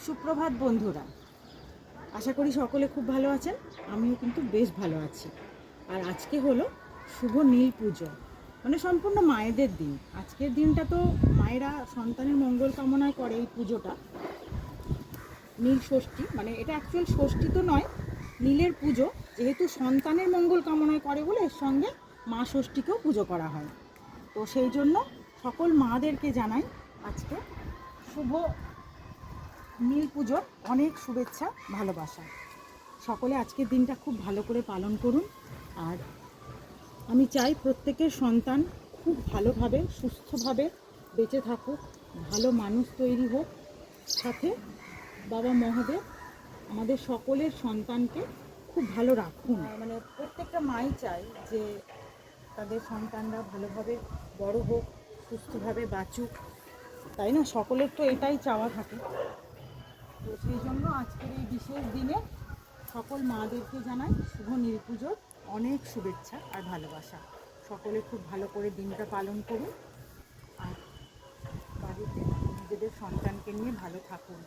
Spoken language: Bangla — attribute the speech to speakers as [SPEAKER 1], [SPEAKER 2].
[SPEAKER 1] সুপ্রভাত বন্ধুরা, আশা করি সকলে খুব ভালো আছেন। আমিও কিন্তু বেশ ভালো আছি। আর আজকে হলো শুভ নীল পুজো, মানে সম্পূর্ণ মায়েদের দিন। আজকের দিনটা তো মায়েরা সন্তানের মঙ্গল কামনায় করে এই পুজোটা। নীল ষষ্ঠী, মানে এটা অ্যাকচুয়াল ষষ্ঠী তো নয়, নীলের পুজো। যেহেতু সন্তানের মঙ্গল কামনায় করে বলে এর সঙ্গে মা ষষ্ঠীকেও পুজো করা হয়। তো সেই জন্য সকল মাদেরকে জানাই আজকে শুভ নীল পুজোর অনেক শুভেচ্ছা, ভালোবাসা। সকলে আজকের দিনটা খুব ভালো করে পালন করুন। আর আমি চাই প্রত্যেকের সন্তান খুব ভালোভাবে সুস্থভাবে বেঁচে থাকুক, ভালো মানুষ তৈরি হোক। সাথে বাবা মহাদেব আমাদের সকলের সন্তানকে খুব ভালো রাখুন। মানে প্রত্যেকটা মাই চায় যে তাদের সন্তানরা ভালোভাবে বড় হোক, সুস্থভাবে বাঁচুক, তাই না? সকলের তো এটাই চাওয়া থাকে। তো সেই জন্য আজকের এই বিশেষ দিনে সকল মাদেরকে জানাই শুভ নীল পুজোর অনেক শুভেচ্ছা আর ভালোবাসা। সকলে খুব ভালো করে দিনটা পালন করুন আর বাড়িতে নিজেদের সন্তানকে নিয়ে ভালো থাকুন।